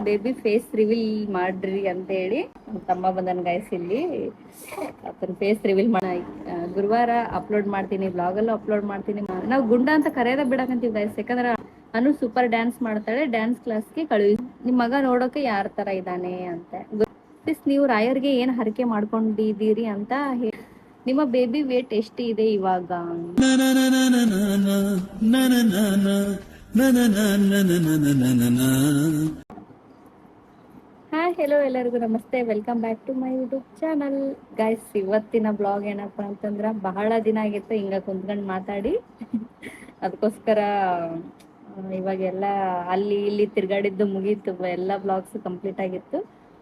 Baby face reveal ಮಾಡ್ರಿ ಅಂತ ಹೇಳಿ ತಮ್ಮ ಬಂದನ್ ಗೈಸ್ ಇಲ್ಲಿ ಅದನ್ನ ಫೇಸ್ ರಿವೀಲ್ ಗುರುವಾರ ಅಪ್ಲೋಡ್ ಮಾಡ್ತೀನಿ, ಬ್ಲಾಗಲ್ಲೂ ಅಪ್ಲೋಡ್ ಮಾಡ್ತೀನಿ. ನಾವು ಗುಂಡ ಅಂತ ಕರೆಯೋದ ಬಿಡಕಂತೀವಿ ಗೈಸ್, ಯಾಕಂದ್ರೆ ಅನು ಸೂಪರ್ ಡ್ಯಾನ್ಸ್ ಮಾಡ್ತಾಳೆ, ಡ್ಯಾನ್ಸ್ ಕ್ಲಾಸ್ಗೆ ಕಳುಹಿಸಿ ನಿಮ್ ಮಗ ನೋಡೋಕೆ ಯಾರ ತರ ಇದ್ದಾನೆ ಅಂತ. ನೀವು ರಾಯರ್ಗೆ ಏನ್ ಹರಕೆ ಮಾಡ್ಕೊಂಡಿದ್ದೀರಿ ಅಂತ ನಿಮ್ಮ ಬೇಬಿ ವೇಟ್ ಎಷ್ಟು ಇದೆ ಇವಾಗ? ಹಾಯ್ ಹೆಲೋ ಎಲ್ಲರಿಗೂ ನಮಸ್ತೆ, welcome back to my YouTube channel guys. ಇವತ್ತಿನ ಬ್ಲಾಗ್ ಏನಪ್ಪ ಅಂತಂದ್ರೆ ಬಹಳ ದಿನ ಆಗಿತ್ತು ಹಿಂಗ ಕುಂತ್ಕೊಂಡು ಮಾತಾಡಿ ಅದಕ್ಕೋಸ್ಕರ ಇವಾಗೆಲ್ಲ ಅಲ್ಲಿ ಇಲ್ಲಿ ತಿರ್ಗಾಡಿದ್ದು ಮುಗೀತು, ಎಲ್ಲ ಬ್ಲಾಗ್ಸ್ ಕಂಪ್ಲೀಟ್ ಆಗಿತ್ತು.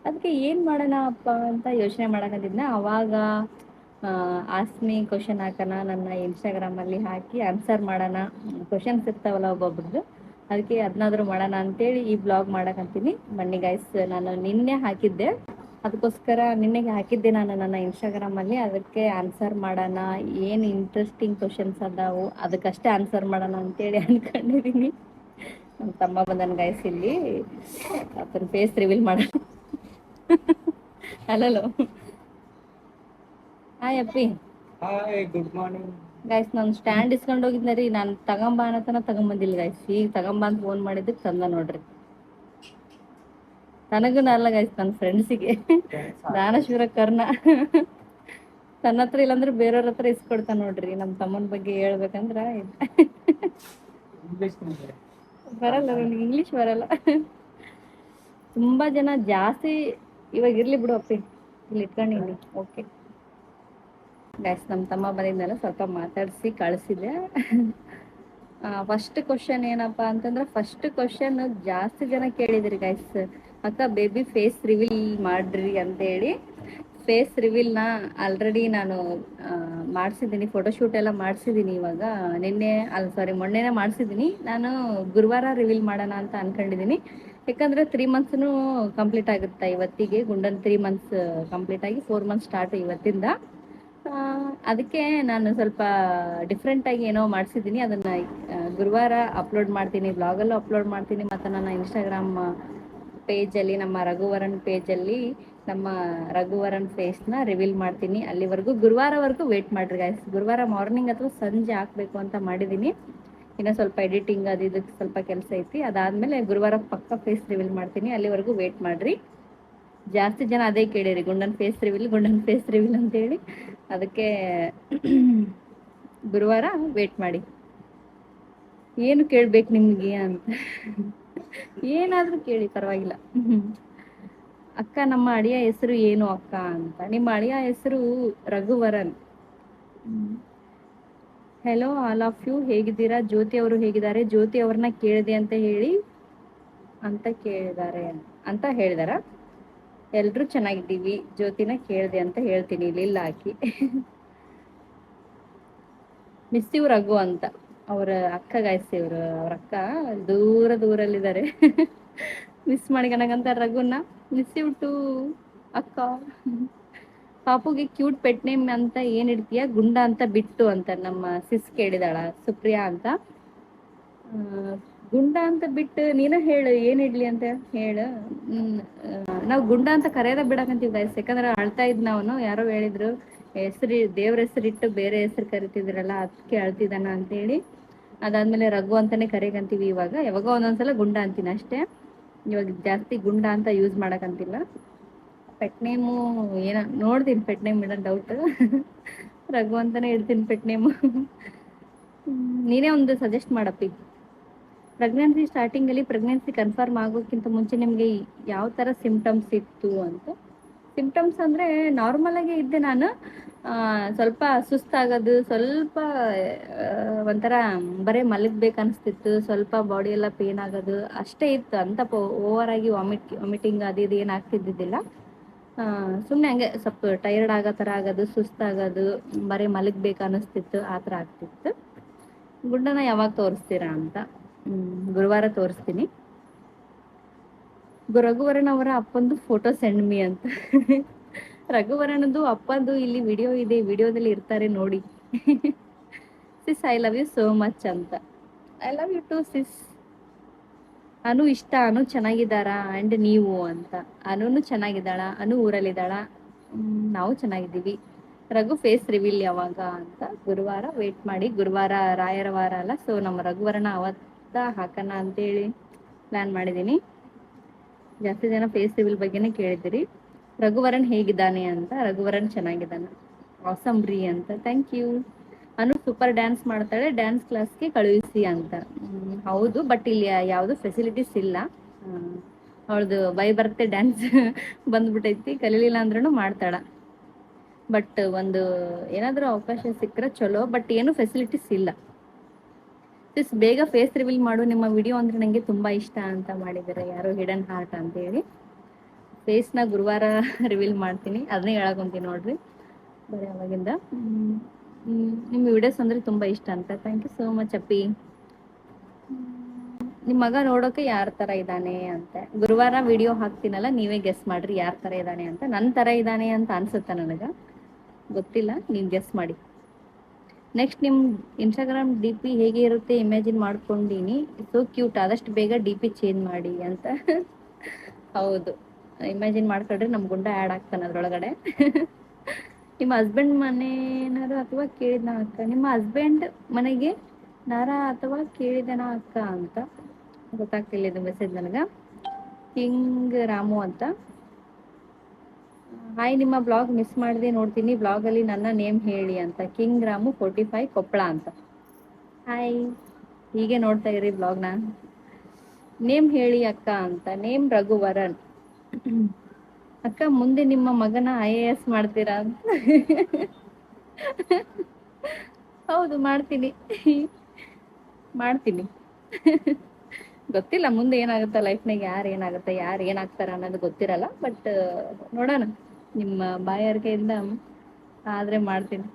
ಅದಕ್ಕೆ ಏನು ಮಾಡೋಣ ಅಪ್ಪ ಅಂತ ಯೋಚನೆ ಮಾಡಕತ್ತಿದ್ನ. ಅವಾಗ ಆಸ್ಮಿ ಕ್ವಶನ್ ಹಾಕೋಣ ನನ್ನ ಇನ್ಸ್ಟಾಗ್ರಾಮಲ್ಲಿ ಹಾಕಿ ಆನ್ಸರ್ ಮಾಡೋಣ, ಕ್ವಶನ್ಸ್ ಇರ್ತಾವಲ್ಲ ಒಬ್ಬೊಬ್ರದ್ದು, ಅದಕ್ಕೆ ಅದನ್ನಾದ್ರೂ ಮಾಡೋಣ ಅಂತೇಳಿ ಈ ಬ್ಲಾಗ್ ಮಾಡಕಂತೀನಿ. ಬನ್ನಿ ಗೈಸ್, ನಾನು ನಿನ್ನೆ ಹಾಕಿದ್ದೆ, ಅದಕ್ಕೋಸ್ಕರ ನಿನ್ನೆಗೆ ಹಾಕಿದ್ದೆ ನಾನು ನನ್ನ ಇನ್ಸ್ಟಾಗ್ರಾಮಲ್ಲಿ. ಅದಕ್ಕೆ ಆನ್ಸರ್ ಮಾಡೋಣ, ಏನು ಇಂಟ್ರೆಸ್ಟಿಂಗ್ ಕ್ವಶನ್ಸ್ ಅದಾವು ಅದಕ್ಕಷ್ಟೇ ಆನ್ಸರ್ ಮಾಡೋಣ ಅಂತೇಳಿ ಅನ್ಕೊಂಡಿದ್ದೀನಿ. ನಮ್ಮ ತಮ್ಮ ಬಂದನ್ ಗೈಸ್ ಇಲ್ಲಿ ಅದನ್ನ ಫೇಸ್ ರಿವೀಲ್ ಮಾಡೋಣ. ಅಲ್ಲೋ ಹಾಯ್ ಅಪ್ಪಿ. Hi, good morning guys. ನಾನು ಸ್ಟ್ಯಾಂಡ್ ಇಸ್ಕೊಂಡು ಹೋಗಿದ್ನ ರೀ, ನಾನು ತಗೊಂಬ ಅನ್ನತನ ತಗೊಂಬಂದಿಲ್ಲ ಗೈಸ್. ಈಗ ತಗೊಂಬ ಅಂತ ಫೋನ್ ಮಾಡಿದ್ದಕ್ಕೆ ತಂದ ನೋಡ್ರಿ. ನನಗೂ ಅಲ್ಲ ಗೈಸ್, ನನ್ನ ಫ್ರೆಂಡ್ಸಿಗೆ ದಾನಶೂರ ಕರ್ಣ ತನ್ನ ಹತ್ರ ಇಲ್ಲಾಂದ್ರೆ ಬೇರೆಯವ್ರ ಹತ್ರ ಇಸ್ಕೊಡ್ತಾನ ನೋಡ್ರಿ. ನಮ್ಮ ತಮ್ಮನ ಬಗ್ಗೆ ಹೇಳ್ಬೇಕಂದ್ರ ಬರಲ್ಲ, ನನಗೆ ಇಂಗ್ಲಿಷ್ ಬರಲ್ಲ. ತುಂಬಾ ಜನ ಜಾಸ್ತಿ ಇವಾಗ ಇರ್ಲಿ ಬಿಡು ಅಪ್ಪಿ, ಇಲ್ಲಿ ಇಟ್ಕೊಂಡಿನಿ. ಓಕೆ ಗೈಸ್, ನಮ್ಮ ತಮ್ಮ ಬಂದಿದ್ನಲ್ಲ, ಸ್ವಲ್ಪ ಮಾತಾಡಿಸಿ ಕಳಿಸಿದೆ. ಫಸ್ಟ್ ಕ್ವಶನ್ ಏನಪ್ಪಾ ಅಂತಂದ್ರೆ, ಫಸ್ಟ್ ಕ್ವಶನ್ ಜಾಸ್ತಿ ಜನ ಕೇಳಿದ್ರಿ ಗೈಸ್, ಅಕ್ಕ ಬೇಬಿ ಫೇಸ್ ರಿವೀಲ್ ಮಾಡ್ರಿ ಅಂತೇಳಿ. ಫೇಸ್ ರಿವೀಲ್ನ ಆಲ್ರೆಡಿ ನಾನು ಮಾಡಿಸಿದ್ದೀನಿ, ಫೋಟೋಶೂಟ್ ಎಲ್ಲ ಮಾಡಿಸಿದ್ದೀನಿ. ಇವಾಗ ಮೊನ್ನೆನೇ ಮಾಡಿಸಿದ್ದೀನಿ. ನಾನು ಗುರುವಾರ ರಿವೀಲ್ ಮಾಡೋಣ ಅಂತ ಅನ್ಕೊಂಡಿದ್ದೀನಿ, ಯಾಕಂದರೆ 3 ಮಂತ್ಸ್ನು ಕಂಪ್ಲೀಟ್ ಆಗುತ್ತೆ ಇವತ್ತಿಗೆ. ಗುಂಡನ್ 3 ಮಂತ್ಸ್ ಕಂಪ್ಲೀಟ್ ಆಗಿ 4 ಮಂತ್ಸ್ ಸ್ಟಾರ್ಟ್ ಇವತ್ತಿಂದ. ಅದಕ್ಕೆ ನಾನು ಸ್ವಲ್ಪ ಡಿಫ್ರೆಂಟಾಗಿ ಏನೋ ಮಾಡಿಸಿದ್ದೀನಿ. ಅದನ್ನು ಗುರುವಾರ ಅಪ್ಲೋಡ್ ಮಾಡ್ತೀನಿ, ಬ್ಲಾಗಲ್ಲೂ ಅಪ್ಲೋಡ್ ಮಾಡ್ತೀನಿ, ಮತ್ತು ನನ್ನ ಇನ್ಸ್ಟಾಗ್ರಾಮ್ ಪೇಜಲ್ಲಿ, ನಮ್ಮ ರಘುವರನ್ ಪೇಜಲ್ಲಿ ನಮ್ಮ ರಘುವರನ್ ಫೇಸ್ನ ರಿವೀಲ್ ಮಾಡ್ತೀನಿ. ಅಲ್ಲಿವರೆಗೂ ಗುರುವಾರವರೆಗೂ ವೇಟ್ ಮಾಡಿರಿ ಗೈಸ್. ಗುರುವಾರ ಮಾರ್ನಿಂಗ್ ಅಥವಾ ಸಂಜೆ ಹಾಕಬೇಕು ಅಂತ ಮಾಡಿದ್ದೀನಿ. ಇನ್ನೂ ಸ್ವಲ್ಪ ಎಡಿಟಿಂಗ್ ಅದು ಇದಕ್ಕೆ ಸ್ವಲ್ಪ ಕೆಲಸ ಐತಿ. ಅದಾದಮೇಲೆ ಗುರುವಾರ ಪಕ್ಕ ಫೇಸ್ ರಿವೀಲ್ ಮಾಡ್ತೀನಿ, ಅಲ್ಲಿವರೆಗೂ ವೇಟ್ ಮಾಡಿರಿ. ಜಾಸ್ತಿ ಜನ ಅದೇ ಕೇಳಿರಿ, ಗುಂಡನ್ ಫೇಸ್ ರಿವೀಲ್ ಅಂತೇಳಿ. ಅದಕ್ಕೆ ಗುರುವಾರ ವೇಟ್ ಮಾಡಿ. ಏನು ಕೇಳ್ಬೇಕು ನಿಮಗೆ ಅಂತ ಏನಾದರೂ ಕೇಳಿ ಪರವಾಗಿಲ್ಲ. ಅಕ್ಕ, ನಮ್ಮ ಅಳಿಯ ಹೆಸರು ಏನು ಅಕ್ಕ ಅಂತ. ನಿಮ್ಮ ಅಳಿಯ ಹೆಸರು Raghuvaran. Hello all of you, ಹೇಗಿದ್ದೀರಾ? ಜ್ಯೋತಿ ಅವರು ಹೇಗಿದ್ದಾರೆ? ಜ್ಯೋತಿ ಅವ್ರನ್ನ ಕೇಳಿದೆ ಅಂತ ಹೇಳಿ ಅಂತ ಹೇಳಿದಾರ. ಎಲ್ಲರೂ ಚೆನ್ನಾಗಿದ್ದೀವಿ. ಜ್ಯೋತಿನ ಕೇಳಿದೆ ಅಂತ ಹೇಳ್ತೀನಿ ಇಲ್ಲಿ ಹಾಕಿ. ಮಿಸ್ ಯು ರಘು ಅಂತ ಅವರ ಅಕ್ಕ ಗಾಯ್ಸ್. ಅವ್ರ ಅಕ್ಕ ದೂರಲ್ಲಿದ್ದಾರೆ. ಮಿಸ್ ಮಾಡ್ಕೊಳಕಂತ ರಘುನ. ಮಿಸ್ ಯು ಟು ಅಕ್ಕ. ಪಾಪುಗೆ ಕ್ಯೂಟ್ ಪೆಟ್ ನೇಮ್ ಅಂತ ಏನ್ ಇಡ್ತೀಯ? ಗುಂಡ ಅಂತ ಬಿಟ್ಟು ಅಂತ ನಮ್ಮ ಸಿಸ್ ಕೇಳಿದಾಳ, ಸುಪ್ರಿಯಾ ಅಂತ. ಗುಂಡ ಅಂತ ಬಿಟ್ಟು ನೀನ ಹೇಳು, ಏನ್ ಇಡ್ಲಿ ಅಂತ ಹೇಳು. ನಾವು ಗುಂಡ ಅಂತ ಕರೆಯೋದ ಬಿಡಕಂತೀವಿ ಗೈಸ್, ಯಾಕಂದ್ರೆ ಅಳ್ತಾ ಇದ್ ನಾವು. ಯಾರೋ ಹೇಳಿದ್ರು ದೇವ್ರ ಹೆಸರಿಟ್ಟು ಬೇರೆ ಹೆಸರು ಕರಿತಿದ್ರಲ್ಲ, ಅದಕ್ಕೆ ಅಳ್ತಿದ್ದಾನ ಅಂತೇಳಿ. ಅದಾದ್ಮೇಲೆ ರಘು ಅಂತಾನೆ ಕರೆಯಕಂತೀವಿ ಇವಾಗ. ಯಾವಾಗ ಒಂದೊಂದ್ಸಲ ಗುಂಡ ಅಂತೀನಿ ಅಷ್ಟೇ, ಇವಾಗ ಜಾಸ್ತಿ ಗುಂಡ ಅಂತ ಯೂಸ್ ಮಾಡಕಂತಿಲ್ಲ. ಪೆಟ್ ನೇಮು ಏನ ನೋಡ್ತೀನಿ, ಪೆಟ್ ನೇಮ್ ಇಡೋ ಡೌಟ್. ರಘು ಅಂತಾನೆ ಇಡ್ತೀನಿ ಪೆಟ್ ನೇಮು. ನೀನೇ ಒಂದು ಸಜೆಸ್ಟ್ ಮಾಡಪ್ಪಿ. ಪ್ರೆಗ್ನೆನ್ಸಿ ಸ್ಟಾರ್ಟಿಂಗಲ್ಲಿ, ಪ್ರೆಗ್ನೆನ್ಸಿ ಕನ್ಫರ್ಮ್ ಆಗೋಕ್ಕಿಂತ ಮುಂಚೆ ನಿಮಗೆ ಯಾವ ಥರ ಸಿಂಪ್ಟಮ್ಸ್ ಇತ್ತು ಅಂತ? ಸಿಂಪ್ಟಮ್ಸ್ ಅಂದರೆ ನಾರ್ಮಲಾಗೇ ಇದ್ದೆ ನಾನು. ಸ್ವಲ್ಪ ಸುಸ್ತಾಗೋದು, ಸ್ವಲ್ಪ ಒಂಥರ ಬರೀ ಮಲಗಬೇಕು ಅನಿಸ್ತಿತ್ತು, ಸ್ವಲ್ಪ ಬಾಡಿ ಎಲ್ಲ ಪೇನ್ ಆಗೋದು ಅಷ್ಟೇ ಇತ್ತು. ಅಂತ ಓವರಾಗಿ ವಾಮಿಟಿಂಗ್ ಅದು ಇದು ಏನು ಆಗ್ತಿದ್ದಿದ್ದಿಲ್ಲ. ಸುಮ್ಮನೆ ಹಂಗೆ ಸ್ವಲ್ಪ ಟೈರ್ಡ್ ಆಗೋ ಥರ ಆಗೋದು, ಸುಸ್ತಾಗೋದು, ಬರೀ ಮಲಗಬೇಕು ಅನ್ನಿಸ್ತಿತ್ತು, ಆ ಥರ ಆಗ್ತಿತ್ತು. ಗುಂಡನ ಯಾವಾಗ ತೋರಿಸ್ತೀರಾ ಅಂತ? ಗುರುವಾರ ತೋರಿಸ್ತೀನಿ. ರಘುವರನ್ ಅವರ ಅಪ್ಪಂದು ಫೋಟೋ ಸೆಂಡ್ ಮೀ ಅಂತ. ರಘುವರನದು ಅಪ್ಪಂದು ಇಲ್ಲಿ ವಿಡಿಯೋ ಇದೆ, ವಿಡಿಯೋದಲ್ಲಿ ಇರ್ತಾರೆ ನೋಡಿ. Sis I love you so much ಅಂತ. I love you too sis. Anu ಇಷ್ಟ, ಅನು ಚೆನ್ನಾಗಿದ್ದಾರಾ ಆ್ಯಂಡ್ ನೀವು ಅಂತ. ಅನುನು ಚೆನ್ನಾಗಿದ್ದಾಳ, ಅನು ಊರಲ್ಲಿದ್ದಾಳ. ನಾವು ಚೆನ್ನಾಗಿದ್ದೀವಿ. ರಘು ಫೇಸ್ ರಿವೀಲ್ ಯಾವಾಗ ಅಂತ ಗುರುವಾರ ವೇಟ್ ಮಾಡಿ. ಗುರುವಾರ ರಾಯರ ವಾರ ಅಲ್ಲ, ಸೊ ನಮ್ಮ ರಘುವರನ ಅವತ್ತ ಹಾಕೋಣ ಅಂತೇಳಿ ಪ್ಲ್ಯಾನ್ ಮಾಡಿದ್ದೀನಿ. ಜಾಸ್ತಿ ಜನ ಫೇಸ್ ರಿವೀಲ್ ಬಗ್ಗೆನೇ ಕೇಳಿದ್ದೀರಿ. ರಘುವರನ್ ಹೇಗಿದ್ದಾನೆ ಅಂತ. ರಘುವರನ್ ಚೆನ್ನಾಗಿದ್ದಾನೆ. ಆಸಮ್ ರೀ ಅಂತ. Thank you. Anu super dance ಮಾಡ್ತಾಳೆ, ಡ್ಯಾನ್ಸ್ ಕ್ಲಾಸ್ಗೆ ಕಳುಹಿಸಿ ಅಂತ. ಹೌದು, ಬಟ್ ಇಲ್ಲಿ ಯಾವುದು ಫೆಸಿಲಿಟೀಸ್ ಇಲ್ಲ. ಅವಳದು ಬೈ ಬರ್ತೆ ಡ್ಯಾನ್ಸ್ ಬಂದ್ಬಿಟ್ಟೈತಿ, ಕಲೀಲಿಲ್ಲ ಅಂದ್ರೂ ಮಾಡ್ತಾಳ. ಬಟ್ ಒಂದು ಏನಾದರೂ ಅವಕಾಶ ಸಿಕ್ಕರೆ ಚಲೋ, ಬಟ್ ಏನು ಫೆಸಿಲಿಟೀಸ್ ಇಲ್ಲ. ಬೇಗ ಫೇಸ್ ರಿವೀಲ್ ಮಾಡು, ನಿಮ್ಮ ವಿಡಿಯೋ ಅಂದರೆ ನನಗೆ ತುಂಬ ಇಷ್ಟ ಅಂತ ಮಾಡಿದ್ದಾರೆ ಯಾರೋ ಹಿಡನ್ ಹಾರ್ಟ್ ಅಂತೇಳಿ. ಫೇಸ್ನ ಗುರುವಾರ ರಿವೀಲ್ ಮಾಡ್ತೀನಿ, ಅದನ್ನೇ ಹೇಳಕೊಂತೀನಿ ನೋಡ್ರಿ ಬರೀ ಅವಾಗಿಂದ. ನಿಮ್ಮ ವಿಡಿಯೋಸ್ ಅಂದರೆ ತುಂಬ ಇಷ್ಟ ಅಂತ. ಥ್ಯಾಂಕ್ ಯು ಸೋ ಮಚ್ ಅಪ್ಪಿ. ನಿಮ್ಮ ಮಗ ನೋಡೋಕೆ ಯಾರ ಥರ ಇದ್ದಾನೆ ಅಂತ. ಗುರುವಾರ ವಿಡಿಯೋ ಹಾಕ್ತೀನಲ್ಲ, ನೀವೇ ಗೆಸ್ ಮಾಡ್ರಿ ಯಾರ ಥರ ಇದ್ದಾನೆ ಅಂತ. ನನ್ನ ಥರ ಇದ್ದಾನೆ ಅಂತ ಅನ್ಸುತ್ತೆ ನನಗೆ, ಗೊತ್ತಿಲ್ಲ, ನೀವು ಗೆಸ್ ಮಾಡಿ. ನೆಕ್ಸ್ಟ್ ನಿಮ್ಮ ಇನ್ಸ್ಟಾಗ್ರಾಮ್ ಡಿ ಪಿ ಹೇಗೆ ಇರುತ್ತೆ ಇಮ್ಯಾಜಿನ್ ಮಾಡ್ಕೊಂಡೀನಿ. ಸೊ ಕ್ಯೂಟ್, ಆದಷ್ಟು ಬೇಗ ಡಿ ಪಿ ಚೇಂಜ್ ಮಾಡಿ ಅಂತ. ಹೌದು, ಇಮ್ಯಾಜಿನ್ ಮಾಡ್ಕೊಂಡ್ರೆ ನಮ್ಮ ಗುಂಡ ಆ್ಯಡ್ ಆಗ್ತಾನೆ ಅದರೊಳಗಡೆ. ನಿಮ್ಮ ಹಸ್ಬೆಂಡ್ ಮನೆನಾರು ಅಥವಾ ಕೇಳಿದ್ನ ಅಕ್ಕ. ನಿಮ್ಮ ಹಸ್ಬೆಂಡ್ ಮನೆಗೆ ನಾರ ಅಥವಾ ಕೇಳಿದನ ಅಕ್ಕ ಅಂತ ಗೊತ್ತಾಗ್ತಿಲ್ಲ ಇದು ಮೆಸೇಜ್ ನನಗೆ. ಕಿಂಗ್ ರಾಮು ಅಂತ. ಹಾಯ್, ನಿಮ್ಮ ಬ್ಲಾಗ್ ಮಿಸ್ ಮಾಡಿದೆ ನೋಡ್ತೀನಿ, ಬ್ಲಾಗಲ್ಲಿ ನನ್ನ ನೇಮ್ ಹೇಳಿ ಅಂತ. ಕಿಂಗ್ ರಾಮು 45 ಕೊಪ್ಪಳ ಅಂತ. ಹಾಯ್, ಹೀಗೆ ನೋಡ್ತಾ ಇರಿ ಬ್ಲಾಗ್ನ. ನೇಮ್ ಹೇಳಿ ಅಕ್ಕ ಅಂತ. ನೇಮ್ ರಘುವರನ್. ಅಕ್ಕ, ಮುಂದೆ ನಿಮ್ಮ ಮಗನ IAS ಮಾಡ್ತೀರಾ ಅಂತ. ಹೌದು, ಮಾಡ್ತೀನಿ. ಗೊತ್ತಿಲ್ಲ ಮುಂದೆ ಏನಾಗುತ್ತೆ ಲೈಫ್ನಾಗ, ಯಾರು ಏನಾಗುತ್ತೆ, ಯಾರು ಏನಾಗ್ತಾರ ಅನ್ನೋದು ಗೊತ್ತಿರಲ್ಲ. ಬಟ್ ನೋಡೋಣ, ನಿಮ್ಮ ಬಾಯಾರಿಕೆಯಿಂದ ಆದರೆ ಮಾಡ್ತೀನಿ.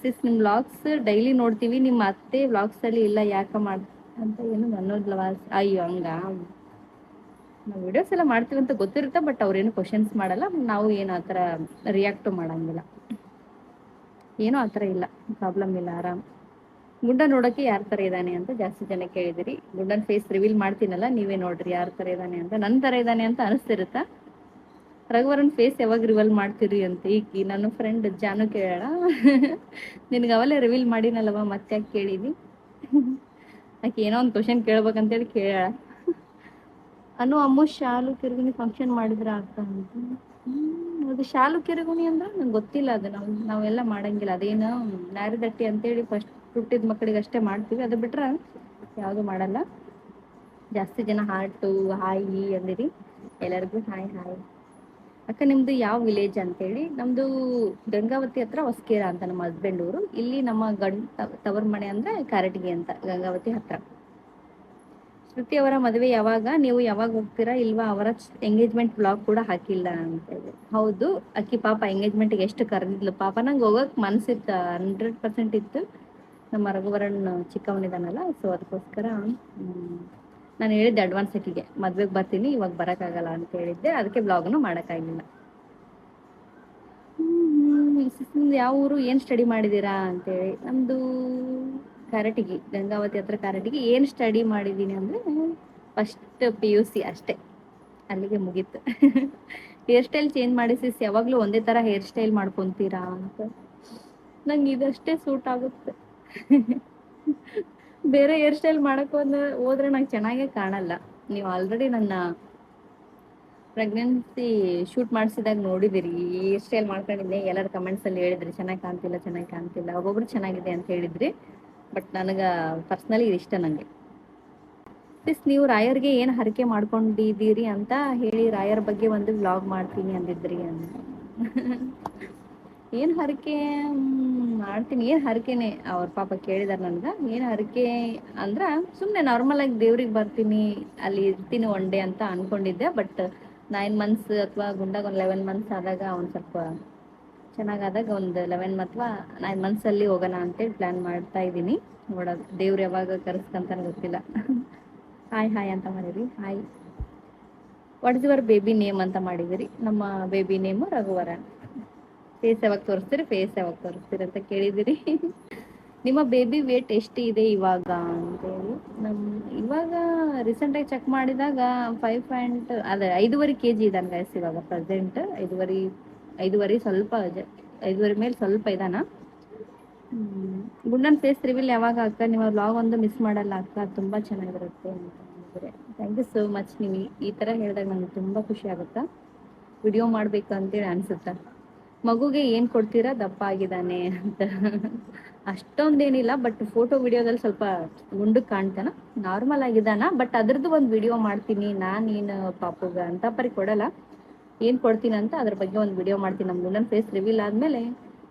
ಸಿಸ್, ನಿಮ್ಮ ವ್ಲಾಗ್ಸ್ ಡೈಲಿ ನೋಡ್ತೀವಿ, ನಿಮ್ಮ ಅತ್ತೆ ವ್ಲಾಗ್ಸಲ್ಲಿ ಇಲ್ಲ ಯಾಕೆ ಅಂತ ಏನು ಅನ್ನೋದ್ಲವ. ಅಯ್ಯೋ, ಹಂಗ ನಾವು ವಿಡಿಯೋಸ್ ಎಲ್ಲ ಮಾಡ್ತೀವಿ ಅಂತ ಗೊತ್ತಿರುತ್ತೆ, ಬಟ್ ಅವ್ರೇನು ಕ್ವಶನ್ಸ್ ಮಾಡಲ್ಲ, ನಾವು ಏನು ಆ ಥರ ರಿಯಾಕ್ಟು ಮಾಡಂಗಿಲ್ಲ. ಏನೂ ಆ ಥರ ಇಲ್ಲ, ಪ್ರಾಬ್ಲಮ್ ಇಲ್ಲ, ಆರಾಮ್. ಗುಂಡ ನೋಡೋಕ್ಕೆ ಯಾರ ಥರ ಇದ್ದಾನೆ ಅಂತ ಜಾಸ್ತಿ ಜನ ಕೇಳಿದಿರಿ. ಗುಂಡನ ಫೇಸ್ ರಿವೀಲ್ ಮಾಡ್ತೀನಲ್ಲ, ನೀವೇ ನೋಡ್ರಿ ಯಾರ ಥರ ಇದ್ದಾನೆ ಅಂತ. ನನ್ನ ಥರ ಇದ್ದಾನೆ ಅಂತ ಅನಿಸ್ತಿರುತ್ತಾ. ರಘುವರನ್ ಫೇಸ್ ಯಾವಾಗ ರಿವೀಲ್ ಮಾಡ್ತೀರಿ ಅಂತ ಈಗ ನನ್ನ ಫ್ರೆಂಡ್ ಜಾನು ಕೇಳೋಣ. ನಿನಗೆ ಅವಲೇ ರಿವೀಲ್ ಮಾಡಿನಲ್ಲವ, ಮತ್ತೆ ಯಾಕೆ ಕೇಳಿದಿ. ಆಕೆ ಏನೋ ಒಂದು ಕ್ವಶನ್ ಕೇಳ್ಬೇಕಂತೇಳಿ ಕೇಳ. ಅನು ಅಮ್ಮು ಶಾಲು ಕಿರುಗುಣಿ ಫಂಕ್ಷನ್ ಮಾಡಿದ್ರ ಅಕ್ಕ ಅಂತ. ಅದು ಶಾಲು ಕಿರುಗುಣಿ ಅಂದ್ರೆ ನಂಗೆ ಗೊತ್ತಿಲ್ಲ. ಅದು ನಾವೆಲ್ಲ ಮಾಡಂಗಿಲ್ಲ. ಅದೇನು ನಾರಿದಟ್ಟಿ ಅಂತೇಳಿ ಫಸ್ಟ್ ಹುಟ್ಟಿದ ಮಕ್ಕಳಿಗೆ ಅಷ್ಟೇ ಮಾಡ್ತೀವಿ, ಅದು ಬಿಟ್ರೆ ಯಾವುದು ಮಾಡಲ್ಲ. ಜಾಸ್ತಿ ಜನ ಹಾರ್ಟು ಹಾಯಿ ಅಂದಿರಿ, ಎಲ್ಲರಿಗೂ ಹಾಯ್ ಹಾಯ್. ಅಕ್ಕ, ನಿಮ್ಮದು ಯಾವ ವಿಲೇಜ್ ಅಂತೇಳಿ. ನಮ್ಮದು ಗಂಗಾವತಿ ಹತ್ರ ಹೊಸಕೇರ ಅಂತ ನಮ್ಮ ಹಸ್ಬೆಂಡ್ ಊರು. ಇಲ್ಲಿ ನಮ್ಮ ತವರ ಮನೆ ಅಂದರೆ ಕಾರಟಗಿ ಅಂತ, ಗಂಗಾವತಿ ಹತ್ರ. ಶ್ರುತಿ ಅವರ ಮದುವೆ ಯಾವಾಗ, ನೀವು ಯಾವಾಗ ಹೋಗ್ತೀರಾ ಇಲ್ವಾ, ಅವರ ಎಂಗೇಜ್ಮೆಂಟ್ ಬ್ಲಾಗ್ ಕೂಡ ಹಾಕಿಲ್ಲ ಅಂತೇಳಿ. ಹೌದು, ಅಕ್ಕಿ ಪಾಪ ಎಂಗೇಜ್ಮೆಂಟಿಗೆ ಎಷ್ಟು ಕರೆದಿದ್ಲು ಪಾಪ. ನಂಗೆ ಹೋಗೋಕೆ ಮನಸ್ಸಿತ್ತು, 100% ಇತ್ತು. ನಮ್ಮ ರಘುವರನ್ ಚಿಕ್ಕವನಿದಾನಲ್ಲ, ಸೊ ಅದಕ್ಕೋಸ್ಕರ ನಾನು ಹೇಳಿದ್ದೆ ಅಡ್ವಾನ್ಸ್ ಅಕ್ಕಿಗೆ, ಮದ್ವೆಗೆ ಬರ್ತೀನಿ ಇವಾಗ ಬರೋಕ್ಕಾಗಲ್ಲ ಅಂತ ಹೇಳಿದ್ದೆ. ಅದಕ್ಕೆ ಬ್ಲಾಗ್ನು ಮಾಡೋಕ್ಕಾಗಿಲ್ಲ. ನಿಮ್ದು ಯಾವ ಊರು, ಏನು ಸ್ಟಡಿ ಮಾಡಿದ್ದೀರಾ ಅಂತೇಳಿ. ನಮ್ಮದು ಕಾರಟಗಿ, ಗಂಗಾವತಿ ಹತ್ರ ಕಾರಟಗಿ. ಏನು ಸ್ಟಡಿ ಮಾಡಿದ್ದೀನಿ ಅಂದರೆ ಫಸ್ಟ್ PUC ಅಷ್ಟೇ, ಅಲ್ಲಿಗೆ ಮುಗೀತು. ಹೇರ್ ಸ್ಟೈಲ್ ಚೇಂಜ್ ಮಾಡಿ ಸಿಸ್, ಯಾವಾಗಲೂ ಒಂದೇ ಥರ ಹೇರ್ ಸ್ಟೈಲ್ ಮಾಡ್ಕೊತೀರಾ ಅಂತ. ನಂಗೆ ಇದಷ್ಟೇ ಸೂಟ್ ಆಗುತ್ತೆ. ಬೇರೆ ಹೇರ್ ಸ್ಟೈಲ್ ಮಾಡೋಕ್ಕೆ ಹೋದ್ರೆ ನಂಗೆ ಚೆನ್ನಾಗೇ ಕಾಣಲ್ಲ. ನೀವು ಆಲ್ರೆಡಿ ನನ್ನ ಪ್ರೆಗ್ನೆನ್ಸಿ ಶೂಟ್ ಮಾಡಿಸಿದಾಗ ನೋಡಿದಿರಿ, ಹೇರ್ ಸ್ಟೈಲ್ ಮಾಡ್ಕೊಂಡಿದ್ದೆ. ಎಲ್ಲರ ಕಮೆಂಟ್ಸಲ್ಲಿ ಹೇಳಿದ್ರಿ ಚೆನ್ನಾಗಿ ಕಾಣ್ತಿಲ್ಲ, ಚೆನ್ನಾಗಿ ಕಾಣ್ತಿಲ್ಲ. ಒಬ್ಬೊಬ್ರು ಚೆನ್ನಾಗಿದೆ ಅಂತ ಹೇಳಿದ್ರಿ, ಬಟ್ ನನಗೆ ಪರ್ಸ್ನಲಿ ಇದು ಇಷ್ಟ ನನಗೆ. ಪ್ಲೀಸ್, ನೀವು ರಾಯರ್ಗೆ ಏನು ಹರಕೆ ಮಾಡ್ಕೊಂಡಿದ್ದೀರಿ ಅಂತ ಹೇಳಿ, ರಾಯರ್ ಬಗ್ಗೆ ಒಂದು ವ್ಲಾಗ್ ಮಾಡ್ತೀನಿ ಅಂದಿದ್ರಿ ಅಂತ. ಏನು ಹರಕೆ ಮಾಡ್ತೀನಿ, ಏನು ಹರಕೆನೆ ಅವ್ರ ಪಾಪ ಕೇಳಿದಾರೆ ನನಗೆ. ಏನು ಹರಕೆ ಅಂದ್ರೆ ಸುಮ್ಮನೆ ನಾರ್ಮಲಾಗಿ ದೇವ್ರಿಗೆ ಬರ್ತೀನಿ, ಅಲ್ಲಿ ಇರ್ತೀನಿ ಒನ್ ಡೇ ಅಂತ ಅಂದ್ಕೊಂಡಿದ್ದೆ. ಬಟ್ 9 ಮಂತ್ಸ್ ಅಥವಾ ಗುಂಡಾಗ ಒಂದು 11 ಮಂತ್ಸ್ ಆದಾಗ ಒಂದು ಸ್ವಲ್ಪ ಚೆನ್ನಾಗಾದಾಗ ಒಂದು 11 ಅಥವಾ 9 ಮಂತ್ಸಲ್ಲಿ ಹೋಗೋಣ ಅಂತೇಳಿ ಪ್ಲ್ಯಾನ್ ಮಾಡ್ತಾ ಇದ್ದೀನಿ. ನೋಡೋದು ದೇವ್ರು ಯಾವಾಗ ಕರೆಸ್ಕಂತಾನೆ ಗೊತ್ತಿಲ್ಲ. ಹಾಯ್ ಹಾಯ್ ಅಂತ ಮಾಡಿರಿ. Hi, what is your baby name ಅಂತ ಮಾಡಿದಿರಿ. ನಮ್ಮ ಬೇಬಿ ನೇಮು ರಘುವರನ್. ಫೇಸ್ ಯಾವಾಗ ತೋರಿಸ್ತೀರಿ ಅಂತ ಕೇಳಿದಿರಿ. ನಿಮ್ಮ ಬೇಬಿ ವೇಟ್ ಎಷ್ಟು ಇದೆ ಇವಾಗ ಅಂತೇಳಿ. ಇವಾಗ ರೀಸೆಂಟಾಗಿ ಚೆಕ್ ಮಾಡಿದಾಗ 5.5 ಕೆ ಜಿ ಇದ್ದಾನೆ ಗೈಸ್ ಇವಾಗ ಪ್ರೆಸೆಂಟ್. 5.5 ಸ್ವಲ್ಪ 5.5 ಮೇಲೆ ಸ್ವಲ್ಪ ಇದಾನ. ಗುಂಡನ್ ಫೇಸ್ ರಿವೀಲ್ ಯಾವಾಗ ಅಕ್ಕ? ನಿಮ್ಮ ವ್ಲಾಗ್ ಒಂದು ಮಿಸ್ ಮಾಡಲ್ಲ ಅಕ್ಕ, ತುಂಬ ಚೆನ್ನಾಗಿರುತ್ತೆ ಅಂತ ಹೇಳಿದ್ರೆ ಥ್ಯಾಂಕ್ ಯು ಸೋ ಮಚ್. ನೀವು ಈ ಥರ ಹೇಳಿದಾಗ ನನಗೆ ತುಂಬ ಖುಷಿ ಆಗುತ್ತಾ. ವಿಡಿಯೋ ಮಾಡಬೇಕು ಅಂತೇಳಿ ಅನಿಸುತ್ತಾ. ಮಗುಗೆ ಏನು ಕೊಡ್ತೀರಾ ದಪ್ಪ ಆಗಿದ್ದಾನೆ ಅಂತ? ಅಷ್ಟೊಂದೇನಿಲ್ಲ, ಬಟ್ ಫೋಟೋ ವಿಡಿಯೋದಲ್ಲಿ ಸ್ವಲ್ಪ ಗುಂಡಕ್ಕೆ ಕಾಣ್ತಾನ. ನಾರ್ಮಲ್ ಆಗಿದ್ದಾನ, ಬಟ್ ಅದ್ರದ್ದು ಒಂದು ವಿಡಿಯೋ ಮಾಡ್ತೀನಿ ನಾನು. ನೀನು ಪಾಪುಗ ಅಂತ ಪರಿ ಕೊಡಲ್ಲ, ಏನು ಕೊಡ್ತೀನಿ ಅಂತ ಅದ್ರ ಬಗ್ಗೆ ಒಂದು ವಿಡಿಯೋ ಮಾಡ್ತೀನಿ. ನಮ್ಮ ಗುಂಡನ ಫೇಸ್ ರಿವೀಲ್ ಆದಮೇಲೆ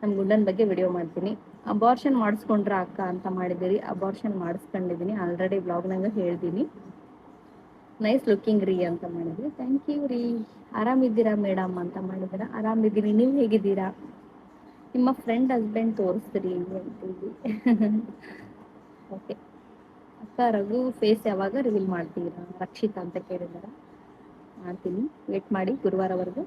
ನಮ್ಮ ಗುಂಡನ ಬಗ್ಗೆ ವಿಡಿಯೋ ಮಾಡ್ತೀನಿ. ಅಬಾರ್ಷನ್ ಮಾಡಿಸ್ಕೊಂಡ್ರ ಅಕ್ಕ ಅಂತ ಮಾಡಿದ್ದೀರಿ. ಅಬಾರ್ಷನ್ ಮಾಡಿಸ್ಕೊಂಡಿದ್ದೀನಿ ಆಲ್ರೆಡಿ, ಬ್ಲಾಗ್ನಾಗ ಹೇಳ್ತೀನಿ. ನೈಸ್ ಲುಕ್ಕಿಂಗ್ ರೀ ಅಂತ ಮಾಡಿದ್ರಿ, ಥ್ಯಾಂಕ್ ಯು ರೀ. ಆರಾಮಿದ್ದೀರಾ ಮೇಡಮ್ ಅಂತ ಮಾಡಿದ್ದೀರಾ. ಆರಾಮಿದ್ದೀನಿ, ನೀವು ಹೇಗಿದ್ದೀರಾ? ನಿಮ್ಮ ಫ್ರೆಂಡ್ ಹಸ್ಬೆಂಡ್ ತೋರಿಸ್ತೀರಿ ಅಂತೀವಿ. ಓಕೆ ಅಕ್ಕ, ರಘು ಫೇಸ್ ಯಾವಾಗ ರಿವೀಲ್ ಮಾಡ್ತೀರಾ ರಕ್ಷಿತಾ ಅಂತ ಕೇಳಿದಾರೆ. ಮಾಡ್ತೀನಿ, ವೇಟ್ ಮಾಡಿ ಗುರುವಾರವರೆಗೂ.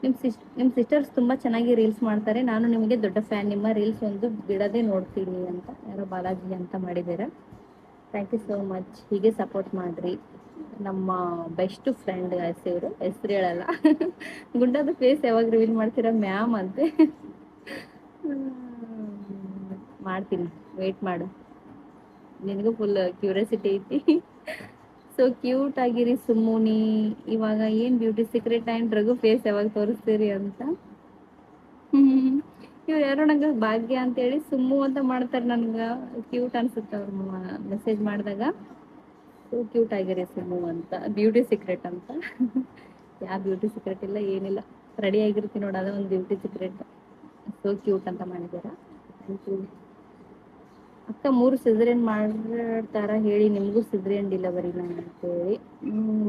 ನಿಮ್ಮ ಸಿಸ್ಟರ್ಸ್ ತುಂಬ ಚೆನ್ನಾಗಿ ರೀಲ್ಸ್ ಮಾಡ್ತಾರೆ, ನಾನು ನಿಮಗೆ ದೊಡ್ಡ ಫ್ಯಾನ್. ನಿಮ್ಮ ರೀಲ್ಸ್ ಒಂದು ಬಿಡದೆ ನೋಡ್ತೀನಿ ಅಂತ ಯಾರೋ ಬಾಲಾಜಿ ಅಂತ ಮಾಡಿದ್ದೀರಾ. Thank you so much. ಹೀಗೆ ಸಪೋರ್ಟ್ ಮಾಡಿರಿ. ನಮ್ಮ ಬೆಸ್ಟ್ ಫ್ರೆಂಡ್ ಇವರು, ಹೆಸರು ಹೇಳಲ್ಲ. ಗುಂಡದ ಫೇಸ್ ಯಾವಾಗ ರಿವೀಲ್ ಮಾಡ್ತೀರಾ ಮ್ಯಾಮ್ ಅಂತೆ. ಮಾಡ್ತೀನಿ, ವೇಟ್ ಮಾಡು. ನಿನಗೂ ಫುಲ್ ಕ್ಯೂರಿಯಾಸಿಟಿ ಐತಿ. ಸೊ ಕ್ಯೂಟ್ ಆಗಿರಿ ಸುಮ್ಮುನಿ. ಇವಾಗ ಏನು beauty secret and Raghu face ಯಾವಾಗ ತೋರಿಸ್ತೀರಿ ಅಂತ. ಇವ್ರು ಯಾರೋ ನಂಗೆ ಭಾಗ್ಯ ಅಂತೇಳಿ ಸುಮ್ಮು ಅಂತ ಮಾಡ್ತಾರೆ. ನನ್ಗೆ ಕ್ಯೂಟ್ ಅನ್ಸುತ್ತೆ ಅವ್ರು ಮೆಸೇಜ್ ಮಾಡಿದಾಗ. ಸೊ ಕ್ಯೂಟ್ ಆಗಿರಿ ಸುಮ್ಮು ಅಂತ, ಬ್ಯೂಟಿ ಸೀಕ್ರೆಟ್ ಅಂತ. ಯಾವ ಬ್ಯೂಟಿ ಸೀಕ್ರೆಟ್ ಇಲ್ಲ, ಏನಿಲ್ಲ, ರೆಡಿ ಆಗಿರ್ತೀನಿ ನೋಡಿ, ಅದೇ ಒಂದು ಬ್ಯೂಟಿ ಸೀಕ್ರೆಟ್. ಸೊ ಕ್ಯೂಟ್ ಅಂತ ಮಾಡಿದ್ದೀರಾ, ಥ್ಯಾಂಕ್ ಯು. ಅಕ್ಕ 3 ಸಿಸರೇನ್ ಮಾಡ್ತಾರ ಹೇಳಿ, ನಿಮಗೂ ಸಿಸರೇನ್ ಡಿಲಿವರಿನ ಅಂತೇಳಿ.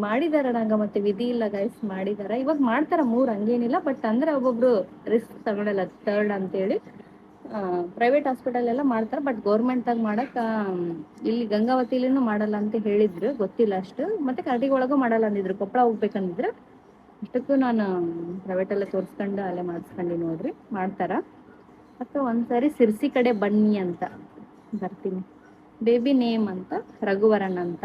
ಮಾಡಿದಾರ ನಂಗೆ, ಮತ್ತೆ ವಿಧಿ ಇಲ್ಲ ಗೈಸ್, ಮಾಡಿದಾರ. ಇವಾಗ ಮಾಡ್ತಾರ 3, ಹಂಗೇನಿಲ್ಲ. ಬಟ್ ಅಂದ್ರೆ ಒಬ್ಬೊಬ್ರು ರಿಸ್ಕ್ ತಗೊಳಲ್ಲ, ಥರ್ಡ್ ಅಂತೇಳಿ ಪ್ರೈವೇಟ್ ಹಾಸ್ಪಿಟಲ್ ಎಲ್ಲ ಮಾಡ್ತಾರೆ. ಬಟ್ ಗೌರ್ಮೆಂಟಾಗ ಮಾಡಕ್ಕೆ ಇಲ್ಲಿ ಗಂಗಾವತಿಲಿನೂ ಮಾಡಲ್ಲ ಅಂತ ಹೇಳಿದ್ರು, ಗೊತ್ತಿಲ್ಲ ಅಷ್ಟು. ಮತ್ತೆ ಕರ್ಟಿಗೆ ಒಳಗೂ ಮಾಡಲ್ಲ ಅಂದಿದ್ರು, ಕೊಪ್ಪಳ ಹೋಗ್ಬೇಕಂದಿದ್ರು. ಅಷ್ಟಕ್ಕೂ ನಾನು ಪ್ರೈವೇಟಲ್ಲೇ ತೋರಿಸ್ಕೊಂಡು ಅಲ್ಲೇ ಮಾಡಿಸ್ಕೊಂಡು ನೋಡ್ರಿ ಮಾಡ್ತಾರ. ಅಥವಾ ಒಂದ್ಸರಿ ಸಿರ್ಸಿ ಕಡೆ ಬನ್ನಿ ಅಂತ ಬರ್ತೀನಿ. ಬೇಬಿ ನೇಮ್ ಅಂತ ರಘುವರನ್ ಅಂತ.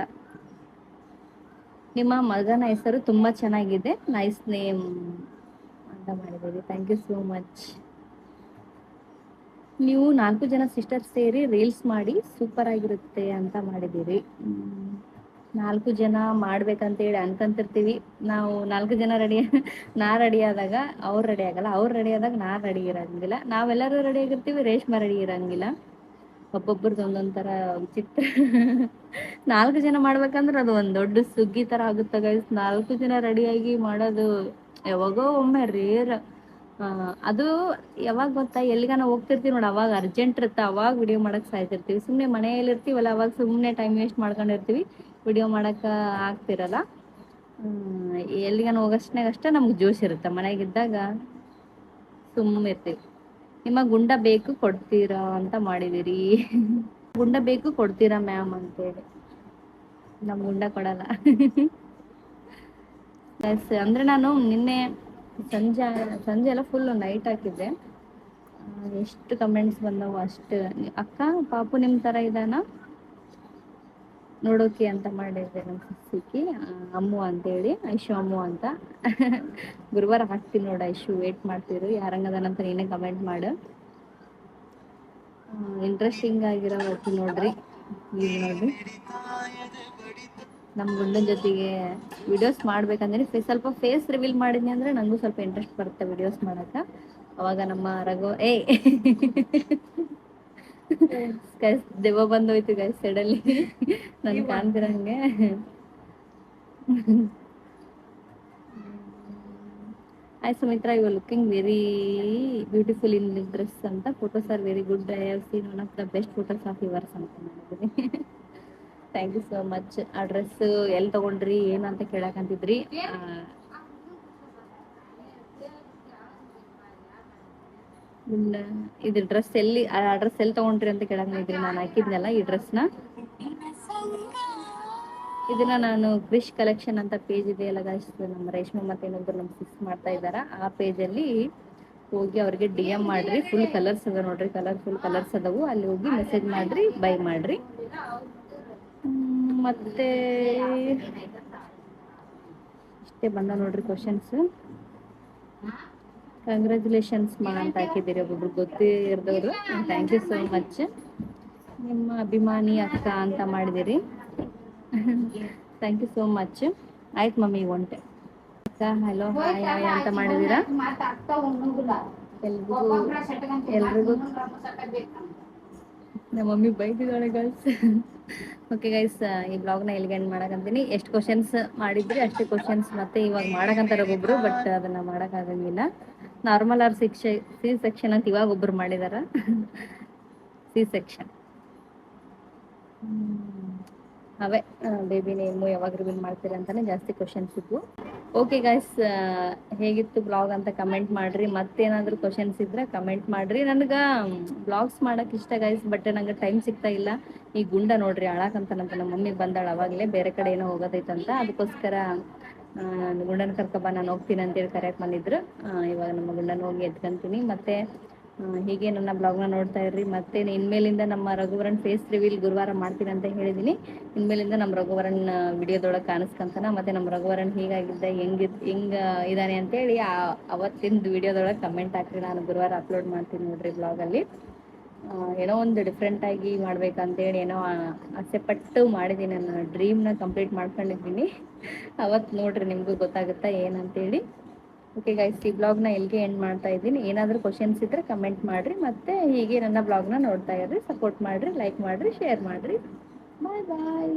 ನಿಮ್ಮ ಮಗನ ಹೆಸರು ತುಂಬ ಚೆನ್ನಾಗಿದೆ, ನೈಸ್ ನೇಮ್ ಅಂತ ಮಾಡಿದ್ದೀರಿ, ಥ್ಯಾಂಕ್ ಯು ಸೋ ಮಚ್. ನೀವು 4 ಜನ ಸಿಸ್ಟರ್ಸ್ ಸೇರಿ ರೀಲ್ಸ್ ಮಾಡಿ ಸೂಪರ್ ಆಗಿರುತ್ತೆ ಅಂತ ಮಾಡಿದ್ದೀರಿ. 4 ಜನ ಮಾಡ್ಬೇಕಂತೇಳಿ ಅನ್ಕೊಂತಿರ್ತೀವಿ ನಾವು. 4 ಜನ ರೆಡಿ, ನಾ ರೆಡಿ ಆದಾಗ ಅವ್ರು ರೆಡಿ ಆಗಲ್ಲ, ಅವ್ರು ರೆಡಿ ಆದಾಗ ನಾ ರೆಡಿ ಇರಂಗಿಲ್ಲ, ನಾವೆಲ್ಲರೂ ರೆಡಿ ಆಗಿರ್ತೀವಿ, ರೇಷ್ಮಾ ರೆಡಿ ಇರಂಗಿಲ್ಲ. ಒಬ್ಬೊಬ್ರದ್ದು ಒಂದೊಂದು ಥರ ವಿಚಿತ್ರ. 4 ಜನ ಮಾಡ್ಬೇಕಂದ್ರೆ ಅದು ಒಂದು ದೊಡ್ಡ ಸುಗ್ಗಿ ಥರ ಆಗುತ್ತೆ ಗೈಸ್. 4 ಜನ ರೆಡಿಯಾಗಿ ಮಾಡೋದು ಯಾವಾಗೋ ಒಮ್ಮೆ ರೇರ್. ಅದು ಯಾವಾಗ ಗೊತ್ತಾ, ಎಲ್ಲಿಗಾನ ಹೋಗ್ತಿರ್ತೀವಿ ನೋಡಿ, ಅವಾಗ ಅರ್ಜೆಂಟ್ ಇರುತ್ತೆ, ಅವಾಗ ವಿಡಿಯೋ ಮಾಡಕ್ಕೆ ಸಾಯ್ತಿರ್ತೀವಿ. ಸುಮ್ಮನೆ ಮನೆಯಲ್ಲಿ ಇರ್ತೀವಲ್ಲ, ಅವಾಗ ಸುಮ್ಮನೆ ಟೈಮ್ ವೇಸ್ಟ್ ಮಾಡ್ಕೊಂಡಿರ್ತೀವಿ, ವಿಡಿಯೋ ಮಾಡೋಕ್ಕೆ ಆಗ್ತಿರಲ್ಲ. ಎಲ್ಲಿಗಾನ ಹೋಗೋಷ್ಟನಾಗ ಅಷ್ಟೇ ನಮ್ಗೆ ಜೋಶ್ ಇರುತ್ತೆ, ಮನೆಯಾಗಿದ್ದಾಗ ಸುಮ್ಮನೆ ಇರ್ತೀವಿ. ನಿಮ್ಮ ಗುಂಡ ಬೇಕು ಕೊಡ್ತೀರಾ ಅಂತ ಮಾಡಿದಿರಿ. ಗುಂಡ ಬೇಕು ಕೊಡ್ತೀರಾ ಮ್ಯಾಮ್ ಅಂತೇಳಿ. ನಮ್ಮ ಗುಂಡ ಕೊಡಲ್ಲ. ಎಸ್ ಅಂದರೆ ನಾನು ನಿನ್ನೆ ಸಂಜೆ ಎಲ್ಲ ಫುಲ್ ನೈಟ್ ಹಾಕಿದ್ದೆ. ಎಷ್ಟು ಕಮೆಂಟ್ಸ್ ಬಂದವು ಅಷ್ಟು. ಅಕ್ಕ ಪಾಪು ನಿಮ್ಮ ಥರ ಇದ್ದಾನ ನೋಡೋಕೆ ಅಂತ ಮಾಡಿದ್ದೆ ನಮ್ಮ ಸಿಕ್ಕಿ ಅಮ್ಮು ಅಂತೇಳಿ, ಐಶು ಅಮ್ಮು ಅಂತ. ಗುರುವಾರ ಹಾಕ್ತೀನಿ ನೋಡಿ ಐಶು, ವೇಟ್ ಮಾಡ್ತೀರಿ ಯಾರಂಗದನಂತ ನೀನೇ ಕಮೆಂಟ್ ಮಾಡು. ಇಂಟ್ರೆಸ್ಟಿಂಗ್ ಆಗಿರೋ ಹೊತ್ತು ನೋಡ್ರಿ, ಈಗ ನೋಡ್ರಿ. ನಮ್ಮ ಗುಂಡನ ಜೊತೆಗೆ ವಿಡಿಯೋಸ್ ಮಾಡ್ಬೇಕಂದ್ರೆ ಸ್ವಲ್ಪ ಫೇಸ್ ರಿವೀಲ್ ಮಾಡಿದ್ನಿ ಅಂದರೆ ನನಗೂ ಸ್ವಲ್ಪ ಇಂಟ್ರೆಸ್ಟ್ ಬರುತ್ತೆ ವಿಡಿಯೋಸ್ ಮಾಡೋಕ್ಕೆ. ಅವಾಗ ನಮ್ಮ ರಘು ಗೈಸ್ ದೆವ್ವ ಬಂದೋಯ್ತು ಗೈಸ್ ಸೈಡಲ್ಲಿ, ನನ್ ಕಾಣ್ತಿರಂಗೆ. Hi Sumitra, you are looking very beautiful in this dress ಅಂತ. Photos are very good, I have seen one of the best photos of yours ಅಂತ ಮಾಡಿದ್ದೀನಿ. Thank you so much. ಆ ಡ್ರೆಸ್ ಎಲ್ಲಿ ತೊಗೊಂಡ್ರಿ ಏನು ಅಂತ ಕೇಳಕ್ಕಂತಿದ್ರಿ. ಇದು ಡ್ರೆಸ್ ಎಲ್ಲಿ, ಆ ಡ್ರೆಸ್ ಎಲ್ಲಿ ತೊಗೊಂಡ್ರಿ ಅಂತ ಕೇಳಕ್ಕಂತಿದ್ರಿ. ನಾನು ಹಾಕಿದ್ನಲ್ಲ ಈ ಡ್ರೆಸ್ನ, ಇದನ್ನ ನಾನು ಕ್ರಿಶ್ ಕಲೆಕ್ಷನ್ ಅಂತ ಪೇಜ್ ಇದೆ ಎಲ್ಲ ಗಾಯ್ಸ್, ನಮ್ಮ ರೇಷ್ಮೆ ಮತ್ತೆ ಇನ್ನೊಬ್ರು ನಮ್ಗೆ ಫಿಕ್ಸ್ ಮಾಡ್ತಾ ಇದ್ದಾರೆ. ಆ ಪೇಜಲ್ಲಿ ಹೋಗಿ ಅವ್ರಿಗೆ ಡಿ ಎಮ್ ಮಾಡ್ರಿ. ಫುಲ್ ಕಲರ್ಸ್ ಅದ ನೋಡ್ರಿ, ಕಲರ್ಫುಲ್ ಕಲರ್ಸ್ ಅದಾವು, ಅಲ್ಲಿ ಹೋಗಿ ಮೆಸೇಜ್ ಮಾಡ್ರಿ, ಬೈ ಮಾಡ್ರಿ. ಮತ್ತೆ ಇಷ್ಟೇ ಬಂದ ನೋಡ್ರಿ ಕ್ವಶನ್ಸ್. ಕಂಗ್ರ್ಯಾಚುಲೇಷನ್ಸ್ ಮಾ ಅಂತ ಹಾಕಿದ್ದೀರಿ ಒಬ್ಬೊಬ್ರು ಗೊತ್ತೇ ಇರ್ದವ್ರು. Thank you so much. ನಿಮ್ಮ ಅಭಿಮಾನಿ ಅಕ್ಕ ಅಂತ ಮಾಡಿದಿರಿ. Thank you so much. ಆಯ್ತು ಮಮ್ಮಿ ಒಂಟೆ ಅಕ್ಕ ಹಲೋ ಹಾಯ್ ಹಾಯ್ ಅಂತ ಮಾಡಿದ್ದೀರಾ. ಎಲ್ರಿಗೂ ನಮ್ಮ ಮಮ್ಮಿ ಬೈದಿದ್ದಾಳೆ ಗೈಸ್. ಓಕೆ ಗೈಸ್, ಈ ಬ್ಲಾಗ್ನ ಎಲ್ಲಿಗೆ ಎಂಡ್ ಮಾಡಕಂತೀನಿ. ಎಷ್ಟು ಕ್ವಶನ್ಸ್ ಮಾಡಿದ್ರಿ ಅಷ್ಟೇ ಕ್ವಶನ್ಸ್ ಮತ್ತೆ ಇವಾಗ ಮಾಡಕಂತಾರೆ ಒಬ್ಬೊಬ್ರು, ಬಟ್ ಅದನ್ನ ಮಾಡೋಕ್ಕಾಗಂಗಿಲ್ಲ. ನಾರ್ಮಲ್ ಆರ್ ಸಿ ಸೆಕ್ಷನ್ ಅಂತ ಇವಾಗ ಒಬ್ರು ಮಾಡಿದಾರ. ಸಿ ಸೆಕ್ಷನ್ ಅವೇ ಬೇಬಿ ನೇಮು ಯಾವಾಗ ರಿವೀಲ್ ಮಾಡ್ತೀರಾ ಅಂತಾನೆ ಜಾಸ್ತಿ ಕ್ವಶನ್ಸ್ ಇದ್ವು. ಓಕೆ ಗೈಸ್, ಹೇಗಿತ್ತು ಬ್ಲಾಗ್ ಅಂತ ಕಮೆಂಟ್ ಮಾಡ್ರಿ. ಮತ್ತೇನಾದರೂ ಕ್ವಶನ್ಸ್ ಇದ್ರೆ ಕಮೆಂಟ್ ಮಾಡ್ರಿ. ನನಗೆ ಬ್ಲಾಗ್ಸ್ ಮಾಡಕ್ಕೆ ಇಷ್ಟ ಗೈಸ್, ಬಟ್ ನಂಗೆ ಟೈಮ್ ಸಿಗ್ತಾ ಇಲ್ಲ. ಈ ಗುಂಡ ನೋಡ್ರಿ ಅಳಾಕಂತಾನಂತ. ನಮ್ಮ ಮಮ್ಮಿ ಬಂದಾಳ ಅವಾಗಲೇ, ಬೇರೆ ಕಡೆ ಏನೋ ಹೋಗೋದೈತಂತ. ಅದಕ್ಕೋಸ್ಕರ ಗುಂಡನ ಕರ್ಕೊಬ ನಾನು ಹೋಗ್ತೀನಿ ಅಂತೇಳಿ ಕರೆಯಕ್ಕೆ ಬಂದಿದ್ರು. ಇವಾಗ ನಮ್ಮ ಗುಂಡನ ಹೋಗಿ ಎತ್ಕೊಂತೀನಿ. ಮತ್ತೆ ಹೀಗೆ ನನ್ನ ಬ್ಲಾಗ್ನ ನೋಡ್ತಾ ಇರ್ರಿ. ಮತ್ತೆ ಇನ್ಮೇಲಿಂದ ನಮ್ಮ ರಘುವರನ್ ಫೇಸ್ ರಿವೀಲ್ ಗುರುವಾರ ಮಾಡ್ತೀನಿ ಅಂತ ಹೇಳಿದ್ದೀನಿ. ಇನ್ಮೇಲಿಂದ ನಮ್ಮ ರಘುವರನ್ ವಿಡಿಯೋದೊಳಗೆ ಕಾಣಿಸ್ಕೊಂತಾನ. ಮತ್ತೆ ನಮ್ಮ ರಘುವರನ್ ಹೀಗಾಗಿದ್ದ ಹೆಂಗೆ ಇದ್ದಾನೆ ಅಂತೇಳಿ ಅವತ್ತಿಂದು ವಿಡಿಯೋದೊಳಗೆ ಕಮೆಂಟ್ ಹಾಕ್ರಿ. ನಾನು ಗುರುವಾರ ಅಪ್ಲೋಡ್ ಮಾಡ್ತೀನಿ ನೋಡ್ರಿ ಬ್ಲಾಗಲ್ಲಿ. ಏನೋ ಒಂದು ಡಿಫ್ರೆಂಟಾಗಿ ಮಾಡ್ಬೇಕಂತೇಳಿ ಏನೋ ಆಸೆ ಪಟ್ಟು ಮಾಡಿದ್ದೀನಿ. ನನ್ನ ಡ್ರೀಮ್ನ ಕಂಪ್ಲೀಟ್ ಮಾಡ್ಕೊಂಡಿದ್ದೀನಿ. ಅವತ್ತು ನೋಡ್ರಿ ನಿಮಗೂ ಗೊತ್ತಾಗುತ್ತಾ ಏನಂತೇಳಿ. ಓಕೆ ಗೈಸ್, ಈ ಬ್ಲಾಗ್ನ ಎಲ್ಲಿಗೆ ಎಂಡ್ ಮಾಡ್ತಾ ಇದ್ದೀನಿ. ಏನಾದರೂ ಕ್ವಶನ್ಸ್ ಇದ್ದರೆ ಕಮೆಂಟ್ ಮಾಡಿರಿ. ಮತ್ತು ಹೀಗೆ ನನ್ನ ಬ್ಲಾಗ್ನ ನೋಡ್ತಾ ಇರ್ರಿ, ಸಪೋರ್ಟ್ ಮಾಡಿರಿ, ಲೈಕ್ ಮಾಡಿರಿ, ಶೇರ್ ಮಾಡಿರಿ. ಬಾಯ್ ಬಾಯ್.